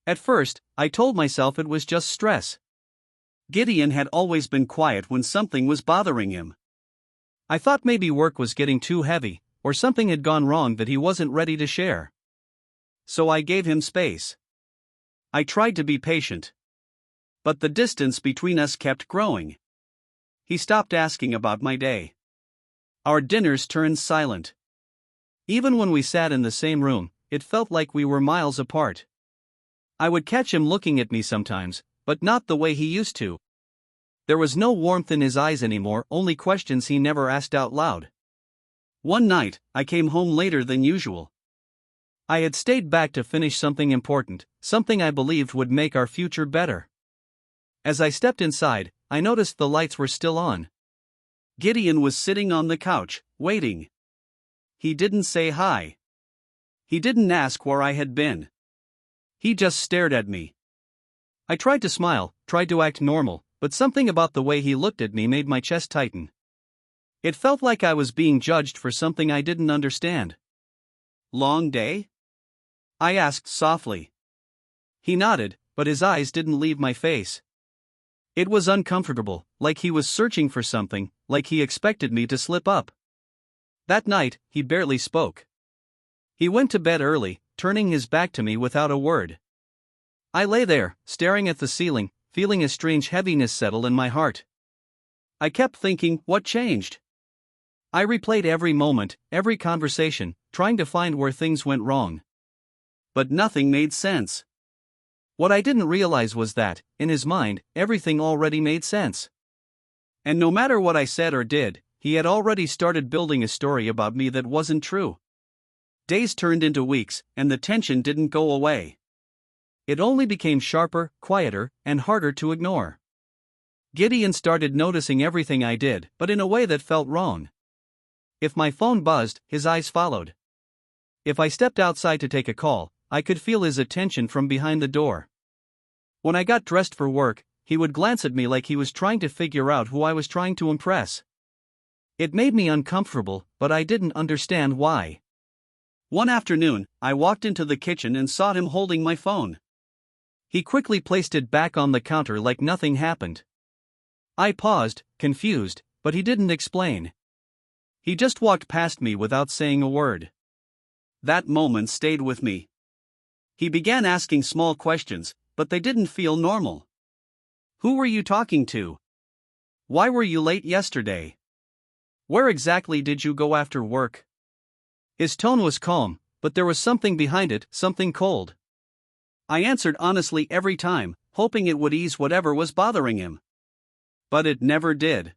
At first, I told myself it was just stress. Gideon had always been quiet when something was bothering him. I thought maybe work was getting too heavy, or something had gone wrong that he wasn't ready to share. So I gave him space. I tried to be patient. But the distance between us kept growing. He stopped asking about my day. Our dinners turned silent. Even when we sat in the same room, it felt like we were miles apart. I would catch him looking at me sometimes, but not the way he used to. There was no warmth in his eyes anymore, only questions he never asked out loud. One night, I came home later than usual. I had stayed back to finish something important, something I believed would make our future better. As I stepped inside, I noticed the lights were still on. Gideon was sitting on the couch, waiting. He didn't say hi. He didn't ask where I had been. He just stared at me. I tried to smile, tried to act normal, but something about the way he looked at me made my chest tighten. It felt like I was being judged for something I didn't understand. "Long day?" I asked softly. He nodded, but his eyes didn't leave my face. It was uncomfortable, like he was searching for something, like he expected me to slip up. That night, he barely spoke. He went to bed early, turning his back to me without a word. I lay there, staring at the ceiling, feeling a strange heaviness settle in my heart. I kept thinking, what changed? I replayed every moment, every conversation, trying to find where things went wrong. But nothing made sense. What I didn't realize was that, in his mind, everything already made sense. And no matter what I said or did, he had already started building a story about me that wasn't true. Days turned into weeks, and the tension didn't go away. It only became sharper, quieter, and harder to ignore. Gideon started noticing everything I did, but in a way that felt wrong. If my phone buzzed, his eyes followed. If I stepped outside to take a call, I could feel his attention from behind the door. When I got dressed for work, he would glance at me like he was trying to figure out who I was trying to impress. It made me uncomfortable, but I didn't understand why. One afternoon, I walked into the kitchen and saw him holding my phone. He quickly placed it back on the counter like nothing happened. I paused, confused, but he didn't explain. He just walked past me without saying a word. That moment stayed with me. He began asking small questions, but they didn't feel normal. Who were you talking to? Why were you late yesterday? Where exactly did you go after work? His tone was calm, but there was something behind it, something cold. I answered honestly every time, hoping it would ease whatever was bothering him. But it never did.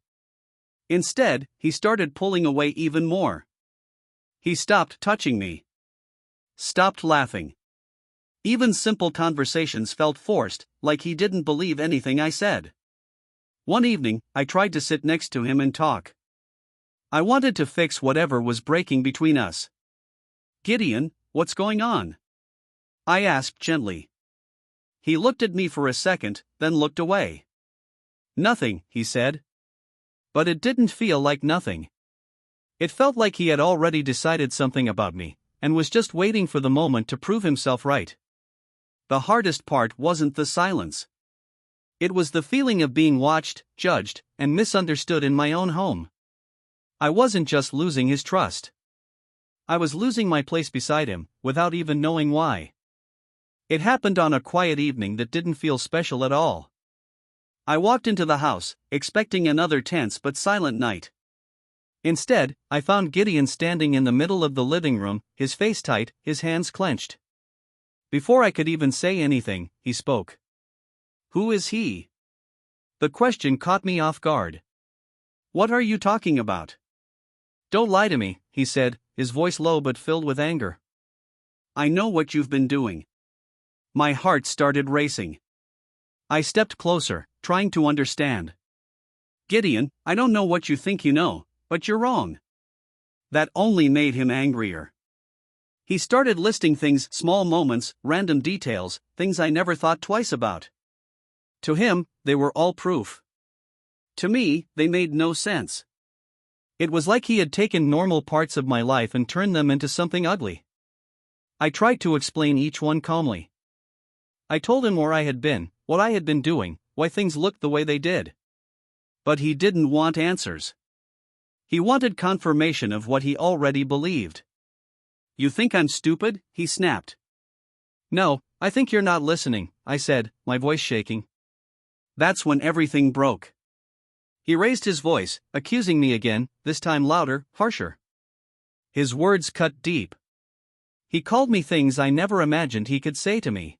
Instead, he started pulling away even more. He stopped touching me. Stopped laughing. Even simple conversations felt forced, like he didn't believe anything I said. One evening, I tried to sit next to him and talk. I wanted to fix whatever was breaking between us. "Gideon, what's going on?" I asked gently. He looked at me for a second, then looked away. "Nothing," he said. But it didn't feel like nothing. It felt like he had already decided something about me, and was just waiting for the moment to prove himself right. The hardest part wasn't the silence. It was the feeling of being watched, judged, and misunderstood in my own home. I wasn't just losing his trust. I was losing my place beside him, without even knowing why. It happened on a quiet evening that didn't feel special at all. I walked into the house, expecting another tense but silent night. Instead, I found Gideon standing in the middle of the living room, his face tight, his hands clenched. Before I could even say anything, he spoke. "Who is he?" The question caught me off guard. "What are you talking about?" "Don't lie to me," he said, his voice low but filled with anger. "I know what you've been doing." My heart started racing. I stepped closer, trying to understand. "Gideon, I don't know what you think you know, but you're wrong." That only made him angrier. He started listing things, small moments, random details, things I never thought twice about. To him, they were all proof. To me, they made no sense. It was like he had taken normal parts of my life and turned them into something ugly. I tried to explain each one calmly. I told him where I had been, what I had been doing, why things looked the way they did. But he didn't want answers. He wanted confirmation of what he already believed. "You think I'm stupid?" he snapped. "No, I think you're not listening," I said, my voice shaking. That's when everything broke. He raised his voice, accusing me again, this time louder, harsher. His words cut deep. He called me things I never imagined he could say to me.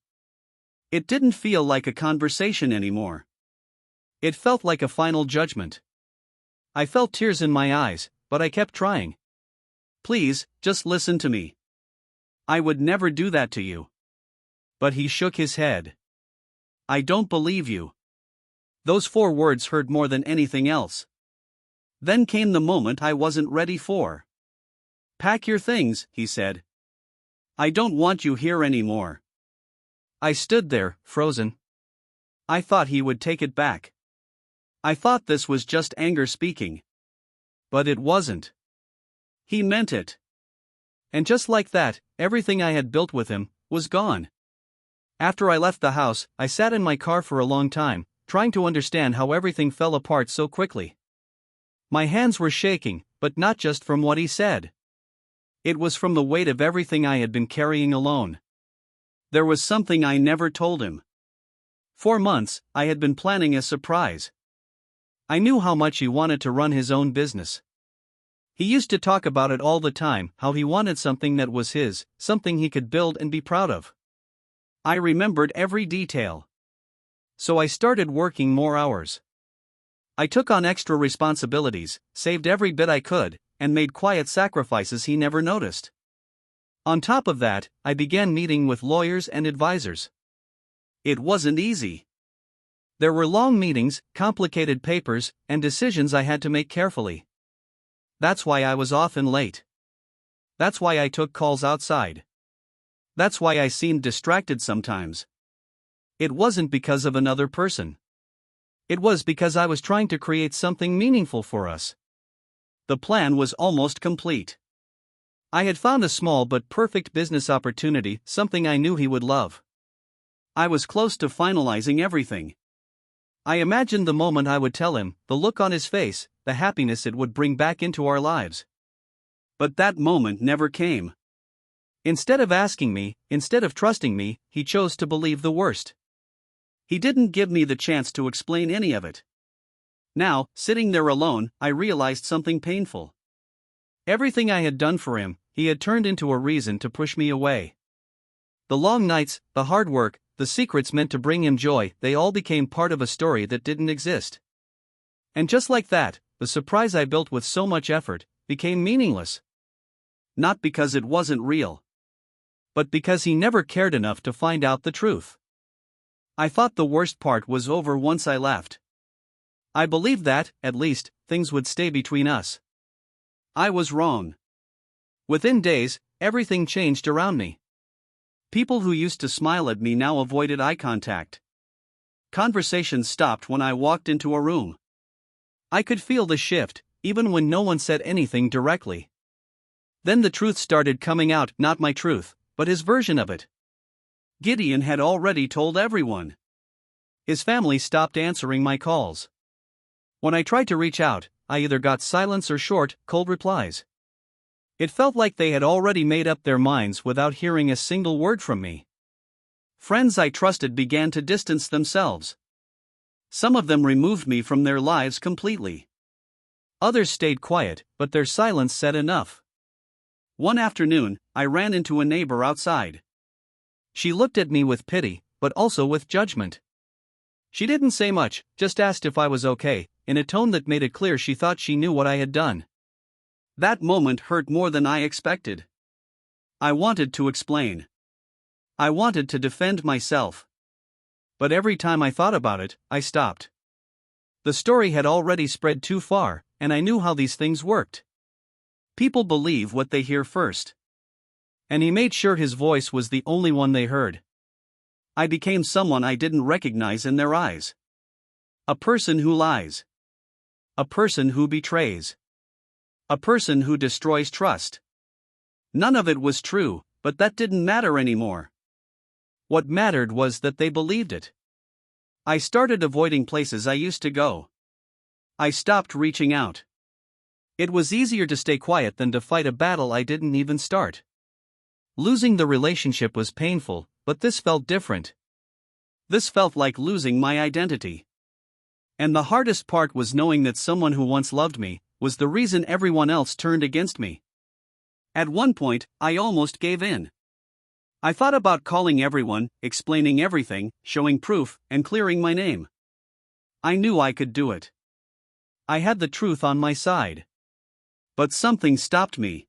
It didn't feel like a conversation anymore. It felt like a final judgment. I felt tears in my eyes, but I kept trying. "Please, just listen to me. I would never do that to you." But he shook his head. "I don't believe you." Those 4 words hurt more than anything else. Then came the moment I wasn't ready for. "Pack your things," he said. "I don't want you here anymore." I stood there, frozen. I thought he would take it back. I thought this was just anger speaking. But it wasn't. He meant it. And just like that, everything I had built with him was gone. After I left the house, I sat in my car for a long time, trying to understand how everything fell apart so quickly. My hands were shaking, but not just from what he said. It was from the weight of everything I had been carrying alone. There was something I never told him. For months, I had been planning a surprise. I knew how much he wanted to run his own business. He used to talk about it all the time, how he wanted something that was his, something he could build and be proud of. I remembered every detail. So I started working more hours. I took on extra responsibilities, saved every bit I could, and made quiet sacrifices he never noticed. On top of that, I began meeting with lawyers and advisors. It wasn't easy. There were long meetings, complicated papers, and decisions I had to make carefully. That's why I was often late. That's why I took calls outside. That's why I seemed distracted sometimes. It wasn't because of another person. It was because I was trying to create something meaningful for us. The plan was almost complete. I had found a small but perfect business opportunity, something I knew he would love. I was close to finalizing everything. I imagined the moment I would tell him, the look on his face, the happiness it would bring back into our lives. But that moment never came. Instead of asking me, instead of trusting me, he chose to believe the worst. He didn't give me the chance to explain any of it. Now, sitting there alone, I realized something painful. Everything I had done for him, he had turned into a reason to push me away. The long nights, the hard work, the secrets meant to bring him joy, they all became part of a story that didn't exist. And just like that, the surprise I built with so much effort became meaningless. Not because it wasn't real, but because he never cared enough to find out the truth. I thought the worst part was over once I left. I believed that, at least, things would stay between us. I was wrong. Within days, everything changed around me. People who used to smile at me now avoided eye contact. Conversations stopped when I walked into a room. I could feel the shift, even when no one said anything directly. Then the truth started coming out, not my truth, but his version of it. Gideon had already told everyone. His family stopped answering my calls. When I tried to reach out, I either got silence or short, cold replies. It felt like they had already made up their minds without hearing a single word from me. Friends I trusted began to distance themselves. Some of them removed me from their lives completely. Others stayed quiet, but their silence said enough. One afternoon, I ran into a neighbor outside. She looked at me with pity, but also with judgment. She didn't say much, just asked if I was okay, in a tone that made it clear she thought she knew what I had done. That moment hurt more than I expected. I wanted to explain. I wanted to defend myself. But every time I thought about it, I stopped. The story had already spread too far, and I knew how these things worked. People believe what they hear first. And he made sure his voice was the only one they heard. I became someone I didn't recognize in their eyes. A person who lies. A person who betrays. A person who destroys trust. None of it was true, but that didn't matter anymore. What mattered was that they believed it. I started avoiding places I used to go. I stopped reaching out. It was easier to stay quiet than to fight a battle I didn't even start. Losing the relationship was painful, but this felt different. This felt like losing my identity. And the hardest part was knowing that someone who once loved me was the reason everyone else turned against me. At one point, I almost gave in. I thought about calling everyone, explaining everything, showing proof, and clearing my name. I knew I could do it. I had the truth on my side. But something stopped me.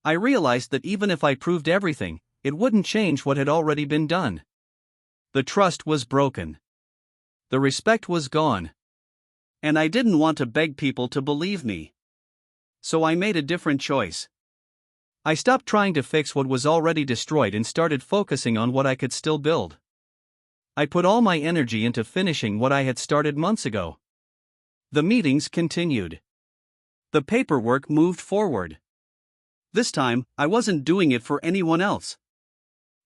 I realized that even if I proved everything, it wouldn't change what had already been done. The trust was broken. The respect was gone. And I didn't want to beg people to believe me. So I made a different choice. I stopped trying to fix what was already destroyed and started focusing on what I could still build. I put all my energy into finishing what I had started months ago. The meetings continued. The paperwork moved forward. This time, I wasn't doing it for anyone else.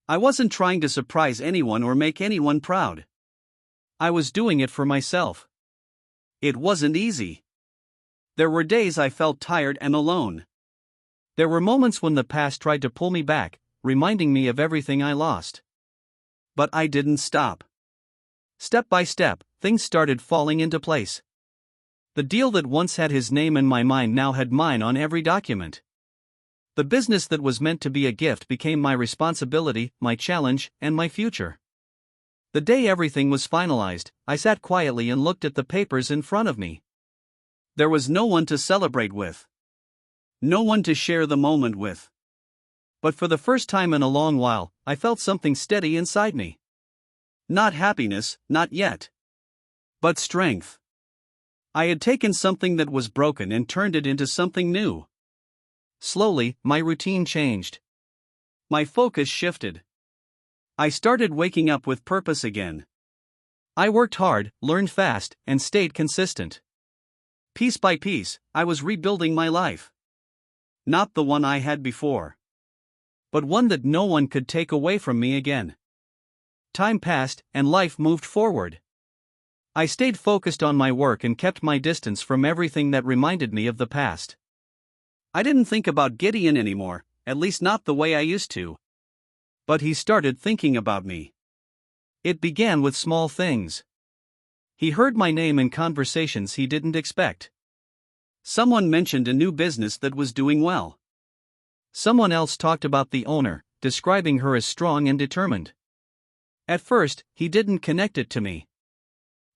I wasn't trying to surprise anyone or make anyone proud. I was doing it for myself. It wasn't easy. There were days I felt tired and alone. There were moments when the past tried to pull me back, reminding me of everything I lost. But I didn't stop. Step by step, things started falling into place. The deal that once had his name in my mind now had mine on every document. The business that was meant to be a gift became my responsibility, my challenge, and my future. The day everything was finalized, I sat quietly and looked at the papers in front of me. There was no one to celebrate with. No one to share the moment with. But for the first time in a long while, I felt something steady inside me. Not happiness, not yet. But strength. I had taken something that was broken and turned it into something new. Slowly, my routine changed. My focus shifted. I started waking up with purpose again. I worked hard, learned fast, and stayed consistent. Piece by piece, I was rebuilding my life. Not the one I had before, but one that no one could take away from me again. Time passed, and life moved forward. I stayed focused on my work and kept my distance from everything that reminded me of the past. I didn't think about Gideon anymore, at least not the way I used to. But he started thinking about me. It began with small things. He heard my name in conversations he didn't expect. Someone mentioned a new business that was doing well. Someone else talked about the owner, describing her as strong and determined. At first, he didn't connect it to me.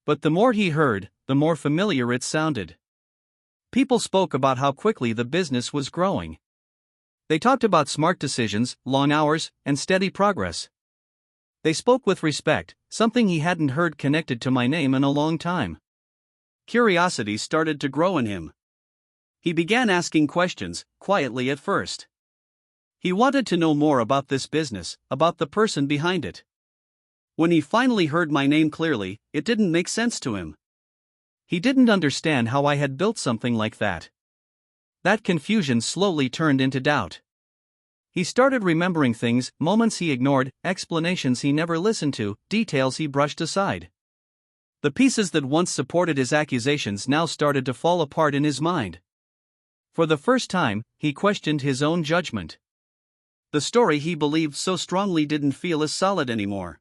But the more he heard, the more familiar it sounded. People spoke about how quickly the business was growing. They talked about smart decisions, long hours, and steady progress. They spoke with respect, something he hadn't heard connected to my name in a long time. Curiosity started to grow in him. He began asking questions, quietly at first. He wanted to know more about this business, about the person behind it. When he finally heard my name clearly, it didn't make sense to him. He didn't understand how I had built something like that. That confusion slowly turned into doubt. He started remembering things, moments he ignored, explanations he never listened to, details he brushed aside. The pieces that once supported his accusations now started to fall apart in his mind. For the first time, he questioned his own judgment. The story he believed so strongly didn't feel as solid anymore.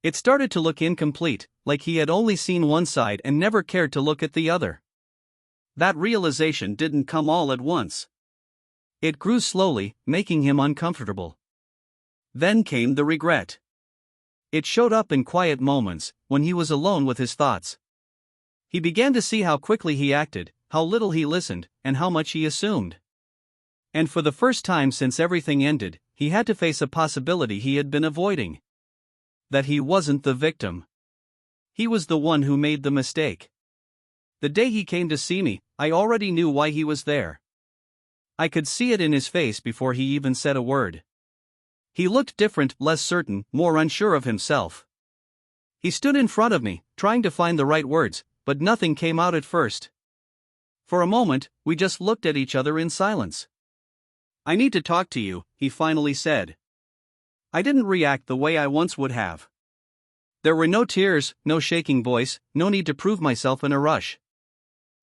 It started to look incomplete, like he had only seen one side and never cared to look at the other. That realization didn't come all at once. It grew slowly, making him uncomfortable. Then came the regret. It showed up in quiet moments, when he was alone with his thoughts. He began to see how quickly he acted, how little he listened, and how much he assumed. And for the first time since everything ended, he had to face a possibility he had been avoiding. That he wasn't the victim. He was the one who made the mistake. The day he came to see me, I already knew why he was there. I could see it in his face before he even said a word. He looked different, less certain, more unsure of himself. He stood in front of me, trying to find the right words, but nothing came out at first. For a moment, we just looked at each other in silence. "I need to talk to you," he finally said. I didn't react the way I once would have. There were no tears, no shaking voice, no need to prove myself in a rush.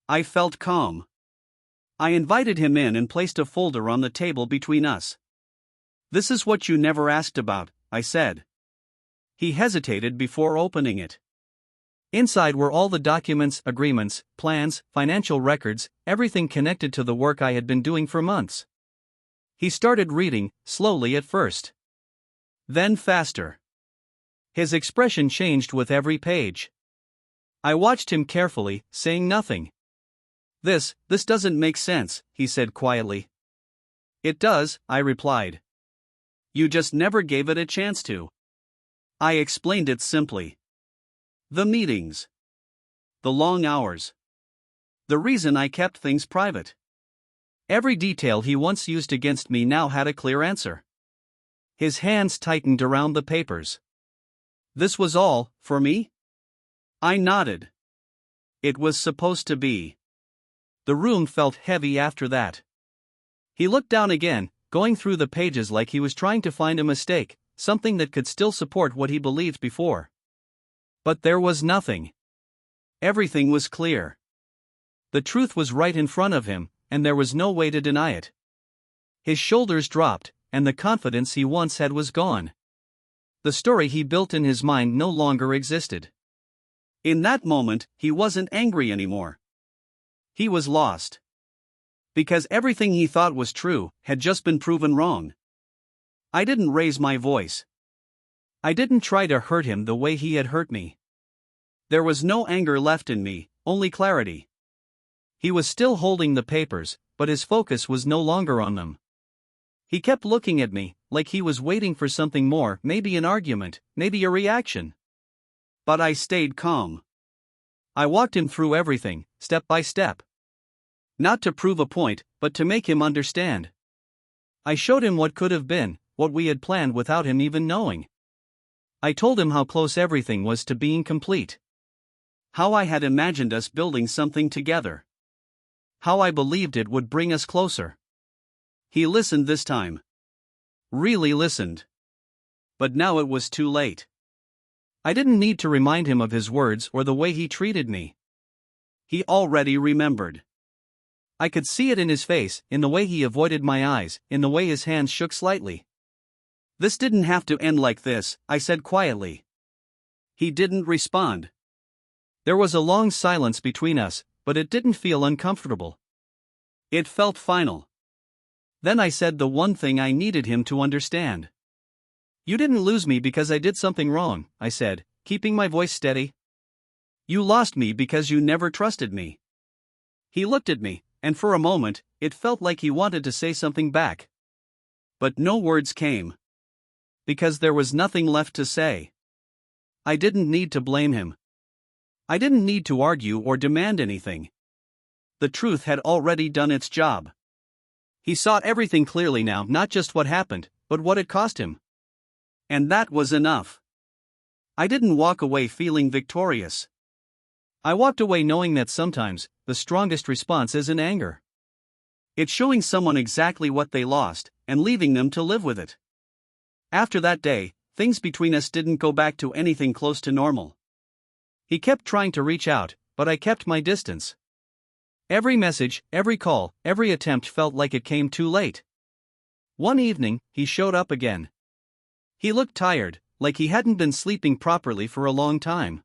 I felt calm. I invited him in and placed a folder on the table between us. "This is what you never asked about," I said. He hesitated before opening it. Inside were all the documents, agreements, plans, financial records, everything connected to the work I had been doing for months. He started reading, slowly at first. Then faster. His expression changed with every page. I watched him carefully, saying nothing. This doesn't make sense," he said quietly. "It does," I replied. "You just never gave it a chance to." I explained it simply. The meetings. The long hours. The reason I kept things private. Every detail he once used against me now had a clear answer. His hands tightened around the papers. This was all, for me? I nodded. It was supposed to be. The room felt heavy after that. He looked down again, going through the pages like he was trying to find a mistake, something that could still support what he believed before. But there was nothing. Everything was clear. The truth was right in front of him, and there was no way to deny it. His shoulders dropped, and the confidence he once had was gone. The story he built in his mind no longer existed. In that moment, he wasn't angry anymore. He was lost. Because everything he thought was true had just been proven wrong. I didn't raise my voice. I didn't try to hurt him the way he had hurt me. There was no anger left in me, only clarity. He was still holding the papers, but his focus was no longer on them. He kept looking at me, like he was waiting for something more, maybe an argument, maybe a reaction. But I stayed calm. I walked him through everything, step by step. Not to prove a point, but to make him understand. I showed him what could have been, what we had planned without him even knowing. I told him how close everything was to being complete. How I had imagined us building something together. How I believed it would bring us closer. He listened this time. Really listened. But now it was too late. I didn't need to remind him of his words or the way he treated me. He already remembered. I could see it in his face, in the way he avoided my eyes, in the way his hands shook slightly. "This didn't have to end like this," I said quietly. He didn't respond. There was a long silence between us, but it didn't feel uncomfortable. It felt final. Then I said the one thing I needed him to understand. "You didn't lose me because I did something wrong," I said, keeping my voice steady. "You lost me because you never trusted me." He looked at me, and for a moment, it felt like he wanted to say something back. But no words came. Because there was nothing left to say. I didn't need to blame him. I didn't need to argue or demand anything. The truth had already done its job. He saw everything clearly now, not just what happened, but what it cost him. And that was enough. I didn't walk away feeling victorious. I walked away knowing that sometimes, the strongest response isn't anger. It's showing someone exactly what they lost, and leaving them to live with it. After that day, things between us didn't go back to anything close to normal. He kept trying to reach out, but I kept my distance. Every message, every call, every attempt felt like it came too late. One evening, he showed up again. He looked tired, like he hadn't been sleeping properly for a long time.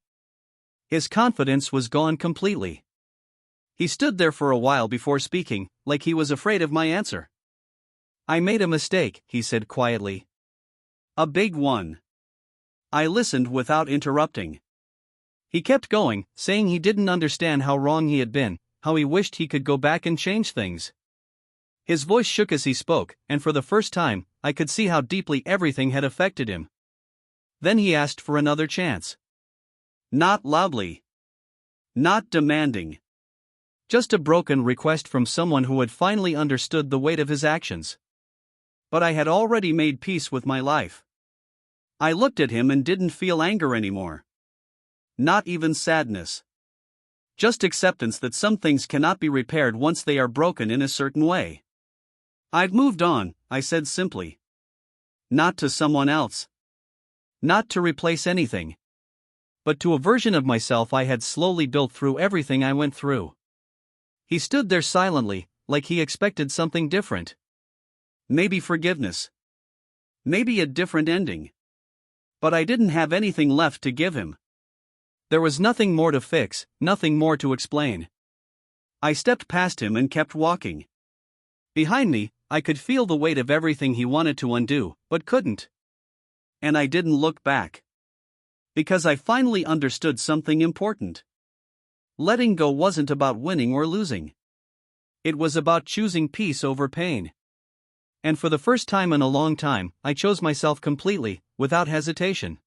His confidence was gone completely. He stood there for a while before speaking, like he was afraid of my answer. "I made a mistake," he said quietly. "A big one." I listened without interrupting. He kept going, saying he didn't understand how wrong he had been, how he wished he could go back and change things. His voice shook as he spoke, and for the first time, I could see how deeply everything had affected him. Then he asked for another chance. Not loudly. Not demanding. Just a broken request from someone who had finally understood the weight of his actions. But I had already made peace with my life. I looked at him and didn't feel anger anymore. Not even sadness. Just acceptance that some things cannot be repaired once they are broken in a certain way. "I've moved on," I said simply. Not to someone else. Not to replace anything. But to a version of myself I had slowly built through everything I went through. He stood there silently, like he expected something different. Maybe forgiveness. Maybe a different ending. But I didn't have anything left to give him. There was nothing more to fix, nothing more to explain. I stepped past him and kept walking. Behind me, I could feel the weight of everything he wanted to undo, but couldn't. And I didn't look back. Because I finally understood something important. Letting go wasn't about winning or losing. It was about choosing peace over pain. And for the first time in a long time, I chose myself completely, without hesitation.